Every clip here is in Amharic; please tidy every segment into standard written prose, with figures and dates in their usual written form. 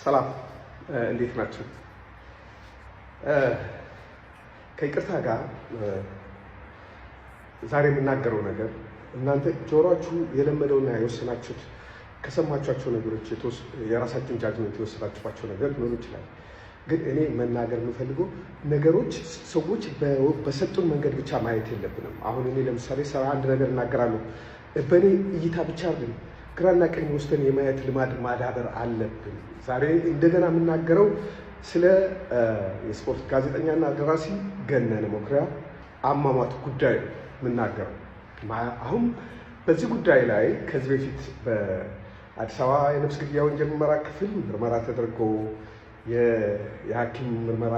ሰላም እንዴት ናችሁ? ከይቅርታ ጋር ዛሬ የምናገረው ነገር እናንተ ጆሮአችሁ የለመደውና የወሰናችሁት ከሰማችኋቸው ነገሮች የራሳችሁን ጃጅመንት የወሰናችኋቸው ነገር ሊሆን ይችላል። ግን እኔ መናገር የምፈልገው ነገሮች ሰዎች በሰጡን መንገድ ብቻ ማየት የለብንም። አሁን እኔ ለምሳሌ አንድ ነገር እናገራለሁ፣ በእኔ እይታ ብቻ አይደለም፣ ግራና ቀኝ ወስደን የማየት ልማድ ማዳበር አለብን። ዛሬ እንደገና የምናገረው ስለ የስፖርት ጋዜጠኛና ደራሲ ገነነ መኩሪያ አሟሟት ጉዳይ የምናገረው። አሁን በዚህ ጉዳይ ላይ ከዚህ በፊት በአዲስ አበባ የነፍስ ግድያ ወንጀል ምርመራ ክፍል ምርመራ ተደርጎ የሐኪም ምርመራ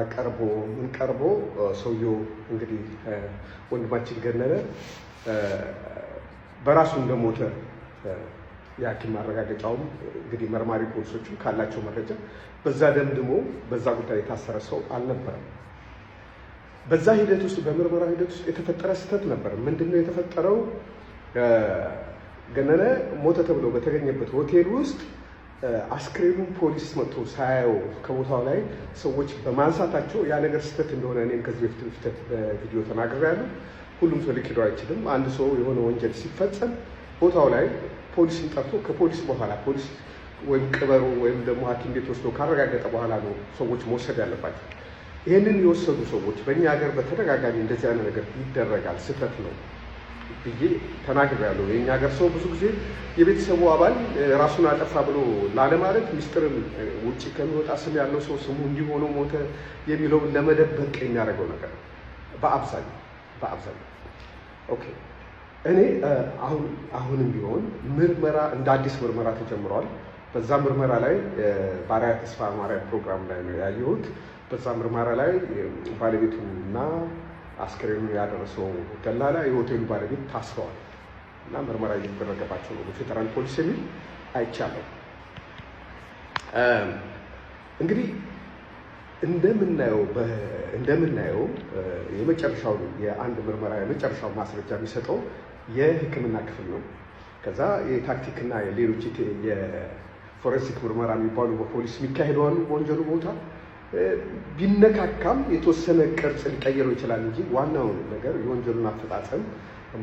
ቀርቦ ሰውየው እንግዲህ ወንድማችን ገነነ በራሱ እንደሞተ የሐኪም ማረጋገጫውም እንግዲህ መርማሪ ፖሊሶችም ካላቸው መረጃ በዛ ደምድሞ በዛ ጉዳይ የታሰረ ሰው አልነበረም። በዛ ሂደት ውስጥ በምርመራ ሂደት ውስጥ የተፈጠረ ስህተት ነበር። ምንድነው የተፈጠረው? ገነነ ሞተ ተብሎ በተገኘበት ሆቴል ውስጥ አስክሬኑን ፖሊስ መጥቶ ሳያየው ከቦታው ላይ ሰዎች በማንሳታቸው ያ ነገር ስህተት እንደሆነ እኔም ከዚህ በፊት በቪዲዮ ተናግሬያለሁ። ሁሉም ሰው ሊክደው አይችልም። አንድ ሰው የሆነ ወንጀል ሲፈጸም ቦታው ላይ ፖሊስን ጠርቶ ከፖሊስ በኋላ ፖሊስ ወይም ቅበሩ ወይም ደግሞ ሐኪም ቤት ወስዶ ካረጋገጠ በኋላ ነው ሰዎች መውሰድ ያለባቸው። ይህንን የወሰዱ ሰዎች በእኛ ሀገር በተደጋጋሚ እንደዚህ አይነት ነገር ይደረጋል፣ ስህተት ነው ብዬ ተናግሬያለሁ። የእኛ ሀገር ሰው ብዙ ጊዜ የቤተሰቡ አባል ራሱን አጠፋ ብሎ ላለማለት ሚስጥርን ውጭ ከሚወጣ ስም ያለው ሰው ስሙ እንዲሆነው ሞተ የሚለውን ለመደበቅ የሚያደርገው ነገር ነው በአብዛኛው። ኦኬ እኔ አሁንም ቢሆን ምርመራ እንደ አዲስ ምርመራ ተጀምሯል። በዛ ምርመራ ላይ በአርአያ ተስፋ ማርያም ፕሮግራም ላይ ነው ያየሁት። በዛ ምርመራ ላይ ባለቤቱና አስክሬኑ ያደረሰው ደላላ የሆቴሉ ባለቤት ታስረዋል እና ምርመራ እየተደረገባቸው ነው በፌደራል ፖሊስ የሚል አይቻለሁ። እንግዲህ እንደምናየው የመጨረሻው የአንድ ምርመራ የመጨረሻው ማስረጃ የሚሰጠው የሕክምና ክፍል ነው። ከዛ የታክቲክና የሌሎች የፎረንሲክ ምርመራ የሚባሉ በፖሊስ የሚካሄዱ አሉ። በወንጀሉ ቦታ ቢነካካም የተወሰነ ቅርጽ ሊቀየረው ይችላል እንጂ ዋናውን ነገር የወንጀሉን አፈጻጸም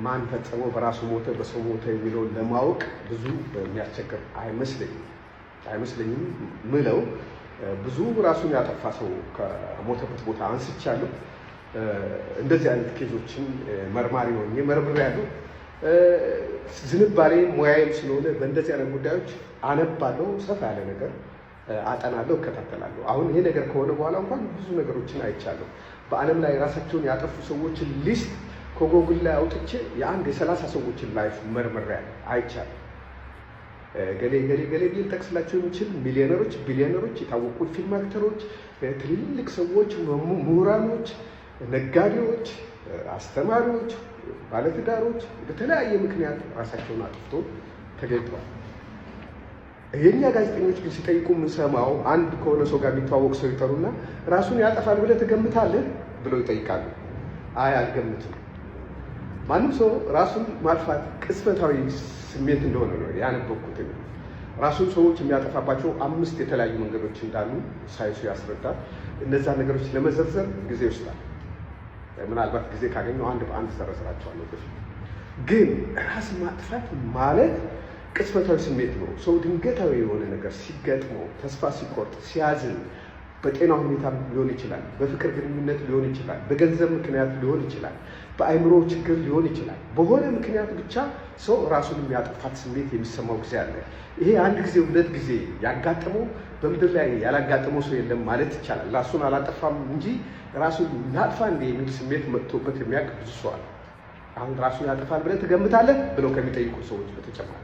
ማን ፈጸመው፣ በራሱ ሞተ፣ በሰው ሞተ የሚለውን ለማወቅ ብዙ የሚያስቸግር አይመስለኝም ምለው ብዙ ራሱን ያጠፋ ሰው ከሞተበት ቦታ አንስቻለሁ። እንደዚህ አይነት ኬዞችን መርማሪ ሆኜ መርምሬያለሁ። ዝንባሌ ሙያዬም ስለሆነ በእንደዚህ አይነት ጉዳዮች አነባለሁ፣ ሰፋ ያለ ነገር አጠናለሁ፣ እከታተላለሁ። አሁን ይሄ ነገር ከሆነ በኋላ እንኳን ብዙ ነገሮችን አይቻለሁ። በዓለም ላይ ራሳቸውን ያጠፉ ሰዎችን ሊስት ከጎግል ላይ አውጥቼ የ30 ሰዎችን ላይፍ መርምሬያለሁ፣ አይቻለሁ። ገሌ ቢል ጠቅስላቸው የሚችል ሚሊዮነሮች፣ ቢሊዮነሮች፣ የታወቁ ፊልም አክተሮች፣ ትልልቅ ሰዎች፣ ምሁራኖች፣ ነጋዴዎች፣ አስተማሪዎች፣ ባለትዳሮች በተለያየ ምክንያት ራሳቸውን አጥፍቶ ተገኝተዋል። የኛ ጋዜጠኞች ግን ሲጠይቁ የምንሰማው አንድ ከሆነ ሰው ጋር የሚተዋወቅ ሰው ይጠሩና ራሱን ያጠፋል ብለህ ትገምታለህ ብለው ይጠይቃሉ። አይ አልገምትም። ማንም ሰው ራሱን ማጥፋት ቅጽበታዊ ስሜት እንደሆነ ነው ያነበብኩት። ራሱን ሰዎች የሚያጠፋባቸው 5 የተለያዩ መንገዶች እንዳሉ ሳይንሱ ያስረዳል። እነዛ ነገሮች ለመዘርዘር ጊዜ ይወስዳል። ምናልባት ጊዜ ካገኘው አንድ በአንድ ዘረዝራቸዋለሁ። ግን ራስ ማጥፋት ማለት ቅጽበታዊ ስሜት ነው። ሰው ድንገታዊ የሆነ ነገር ሲገጥመው፣ ተስፋ ሲቆርጥ፣ ሲያዝን፣ በጤና ሁኔታ ሊሆን ይችላል፣ በፍቅር ግንኙነት ሊሆን ይችላል፣ በገንዘብ ምክንያት ሊሆን ይችላል፣ በአእምሮ ችግር ሊሆን ይችላል። በሆነ ምክንያት ብቻ ሰው ራሱን የሚያጠፋት ስሜት የሚሰማው ጊዜ አለ። ይሄ አንድ ጊዜ 2 ጊዜ ያጋጠመው በምድር ላይ ያላጋጠመው ሰው የለም ማለት ይቻላል። ራሱን አላጠፋም እንጂ ራሱን ናጥፋ እንደ የሚል ስሜት መጥቶበት የሚያውቅ ብዙ ሰው አለ። አሁን ራሱን ያጠፋል ብለህ ትገምታለህ ብለው ከሚጠይቁ ሰዎች በተጨማሪ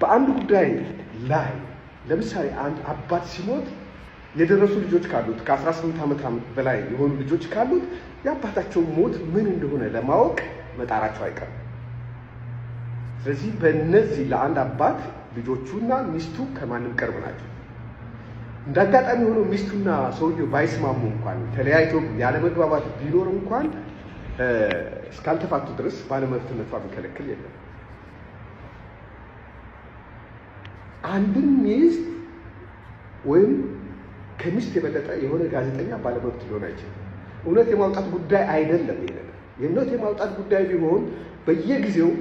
በአንድ ጉዳይ ላይ ለምሳሌ አንድ አባት ሲሞት የደረሱ ልጆች ካሉት ከ18 ዓመት በላይ የሆኑ ልጆች ካሉት የአባታቸው ሞት ምን እንደሆነ ለማወቅ መጣራቸው አይቀርም። ስለዚህ በእነዚህ ለአንድ አባት ልጆቹና ሚስቱ ከማንም ቅርብ ናቸው። እንዳጋጣሚ ሆኖ ሚስቱና ሰውየው ባይስማሙ እንኳን ተለያይቶ ያለመግባባት ቢኖር እንኳን እስካልተፋቱ ድረስ ባለመብትነቷ የሚከለክል የለም። አንድን ሚስት ወይም ከሚስት የበለጠ የሆነ ጋዜጠኛ ባለመብት ሊሆን አይችልም። እውነት የማውጣት ጉዳይ አይደለም። ይሄ ነገር የእውነት የማውጣት ጉዳይ ቢሆን በየጊዜው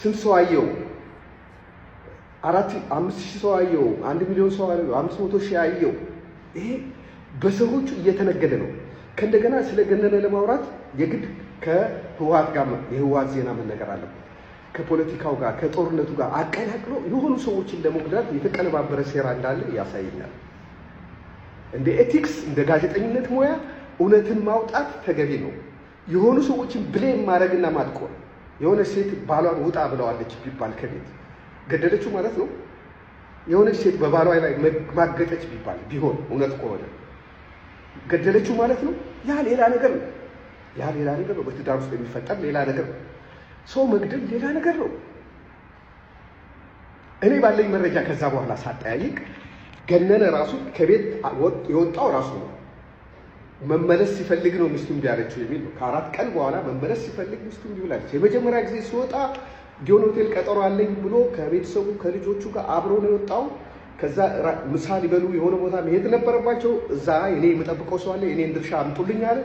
ስንት ሰው አየው፣ 4-5 ሰው አየው፣ 1 ሚሊዮን ሰው አየው፣ 500,000 አየው። ይሄ በሰዎቹ እየተነገደ ነው። ከእንደገና ስለገነነ ለማውራት የግድ ከህወሓት ጋር የህወሓት ዜና መነገር አለበት። ከፖለቲካው ጋር ከጦርነቱ ጋር አቀላቅሎ የሆኑ ሰዎችን ለመጉዳት የተቀነባበረ ሴራ እንዳለ ያሳየኛል። እንደ ኤቲክስ እንደ ጋዜጠኝነት ሙያ እውነትን ማውጣት ተገቢ ነው። የሆኑ ሰዎችን ብሌም ማድረግና ማጥቆር፣ የሆነ ሴት ባሏን ውጣ ብለዋለች ቢባል ከቤት ገደለችው ማለት ነው። የሆነች ሴት በባሏ ላይ ማገጠች ቢባል ቢሆን እውነት ከሆነ ገደለችው ማለት ነው። ያ ሌላ ነገር ነው። ያ ሌላ ነገር ነው። በትዳር ውስጥ የሚፈጠር ሌላ ነገር ነው። ሰው መግደል ሌላ ነገር ነው። እኔ ባለኝ መረጃ ከዛ በኋላ ሳጠያይቅ ገነነ ራሱ ከቤት የወጣው ራሱ ነው። መመለስ ሲፈልግ ነው ሚስቱ እምቢ አለችው የሚል ነው። ከ4 ቀን በኋላ መመለስ ሲፈልግ ሚስቱ እምቢ ብላለች። የመጀመሪያ ጊዜ ሲወጣ ጊዮን ሆቴል ቀጠሮ አለኝ ብሎ ከቤተሰቡ ከልጆቹ ጋር አብሮ ነው የወጣው። ከዛ ምሳ ሊበሉ የሆነ ቦታ መሄድ ነበረባቸው። እዛ እኔ የምጠብቀው ሰው አለ፣ የኔን ድርሻ አምጡልኝ አለ።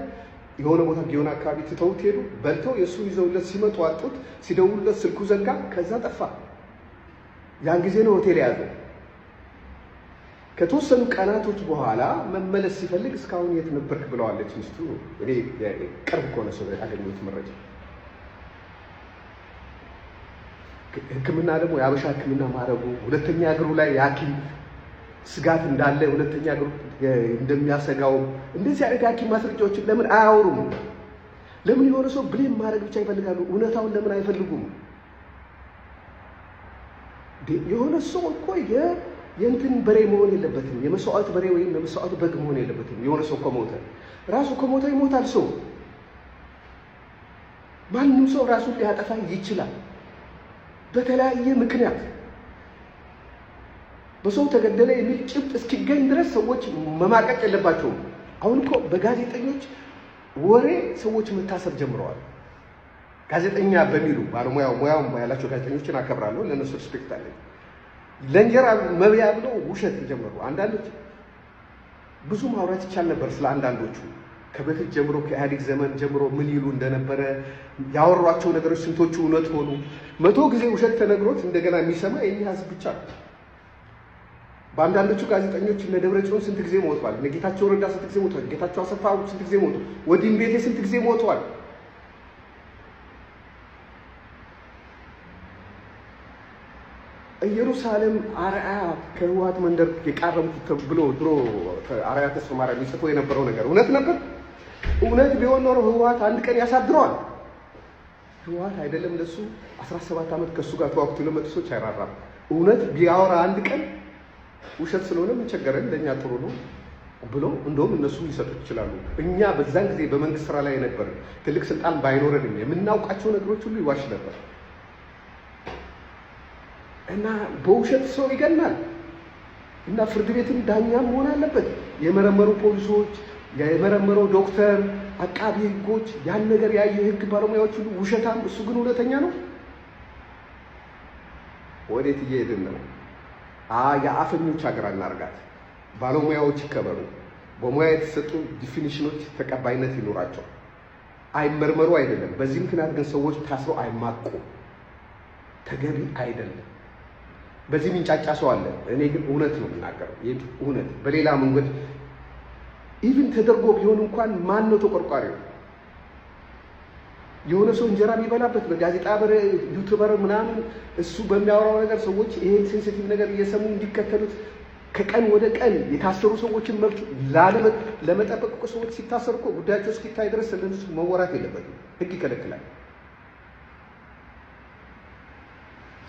የሆነ ቦታ ጊዮን አካባቢ ትተውት ሄዱ። በልተው የእሱን ይዘውለት ሲመጡ አጡት። ሲደውሉለት ስልኩ ዘጋ። ከዛ ጠፋ። ያን ጊዜ ነው ሆቴል የያዘው። ከተወሰኑ ቀናቶች በኋላ መመለስ ሲፈልግ እስካሁን የት ነበርክ ብለዋለች ሚስቱ። እኔ ቅርብ ከሆነ ሰው ያገኘሁት መረጃ። ሕክምና ደግሞ የአበሻ ሕክምና ማድረጉ ሁለተኛ እግሩ ላይ የሐኪም ስጋት እንዳለ ሁለተኛ እግሩ እንደሚያሰጋው እንደዚህ አይነት የሐኪም ማስረጃዎችን ለምን አያወሩም? ለምን የሆነ ሰው ብሌም ማድረግ ብቻ ይፈልጋሉ? እውነታውን ለምን አይፈልጉም? የሆነ ሰው እኮ የእንትን በሬ መሆን የለበትም። የመስዋዕት በሬ ወይም የመስዋዕት በግ መሆን የለበትም። የሆነ ሰው ከሞተ ራሱ ከሞተ ይሞታል። ሰው ማንም ሰው ራሱን ሊያጠፋ ይችላል በተለያየ ምክንያት። በሰው ተገደለ የሚል ጭብጥ እስኪገኝ ድረስ ሰዎች መማቀቅ የለባቸውም። አሁን እኮ በጋዜጠኞች ወሬ ሰዎች መታሰር ጀምረዋል። ጋዜጠኛ በሚሉ ሙያው ያላቸው ጋዜጠኞችን አከብራለሁ፣ ለነሱ ሪስፔክት አለኝ። ለእንጀራ መብያ ብለው ውሸት ጀመሩ። አንዳንዶች ብዙ ማውራት ይቻል ነበር ስለ አንዳንዶቹ ከበፊት ጀምሮ ከኢህአዴግ ዘመን ጀምሮ ምን ይሉ እንደነበረ ያወሯቸው ነገሮች ስንቶቹ እውነት ሆኑ። 100 ጊዜ ውሸት ተነግሮት እንደገና የሚሰማ የኛ ህዝብ ብቻ ነው። በአንዳንዶቹ ጋዜጠኞች እነ ደብረጽዮን ስንት ጊዜ ሞቷል፣ እነ ጌታቸው ረዳ ስንት ጊዜ ሞቷል፣ ጌታቸው አሰፋ ስንት ጊዜ ሞቷል፣ ወዲም ቤቴ ስንት ጊዜ ሞቷል። ኢየሩሳሌም አርአያ ከህወሓት መንደር የቃረምኩት ብሎ ድሮ አርአያ ተስፋ ማርያም ይጽፎ የነበረው ነገር እውነት ነበር። እውነት ቢሆን ኖሮ ህወሓት አንድ ቀን ያሳድረዋል። ህወሓት አይደለም ለሱ 17 ዓመት ከሱ ጋር ተዋግቶ ለመጡ ሰዎች አይራራም። እውነት ቢያወራ አንድ ቀን ውሸት ስለሆነ ምን ቸገረን፣ ለኛ ጥሩ ነው ብሎ እንደውም እነሱ ሊሰጡት ይችላሉ። እኛ በዛን ጊዜ በመንግስት ስራ ላይ ነበር፣ ትልቅ ስልጣን ባይኖረንም የምናውቃቸው ነገሮች ሁሉ ይዋሽ ነበር። እና በውሸት ሰው ይገናል። እና ፍርድ ቤትም ዳኛም መሆን አለበት። የመረመሩ ፖሊሶች፣ የመረመረው ዶክተር፣ አቃቢ ህጎች፣ ያን ነገር ያየ ህግ ባለሙያዎች ሁሉ ውሸታም፣ እሱ ግን እውነተኛ ነው። ወዴት እየሄድን ነው? የአፈኞች ሀገር አናርጋት። ባለሙያዎች ይከበሩ። በሙያ የተሰጡ ዲፊኒሽኖች ተቀባይነት ይኖራቸው። አይመርመሩ አይደለም። በዚህ ምክንያት ግን ሰዎች ታስረው አይማቁ። ተገቢ አይደለም። በዚህ ሚንጫጫ ሰው አለ። እኔ ግን እውነት ነው የምናገረው። እውነት በሌላ መንገድ ኢቭን ተደርጎ ቢሆን እንኳን ማን ነው ተቆርቋሪው? የሆነ ሰው እንጀራ የሚበላበት በጋዜጣ ዩቲዩበር ምናምን እሱ በሚያወራው ነገር ሰዎች ይሄን ሴንሲቲቭ ነገር እየሰሙ እንዲከተሉት ከቀን ወደ ቀን የታሰሩ ሰዎችን መብት ለመጠበቅ እኮ ሰዎች ሲታሰሩ እኮ ጉዳያቸው እስኪታይ ድረስ ስለነሱ መወራት የለበትም። ህግ ይከለክላል።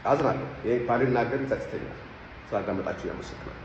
አዝናለሁ። ይሄ ባልናገር ይጸጽተኛል። ስላዳመጣችሁ ያመሰግናለሁ።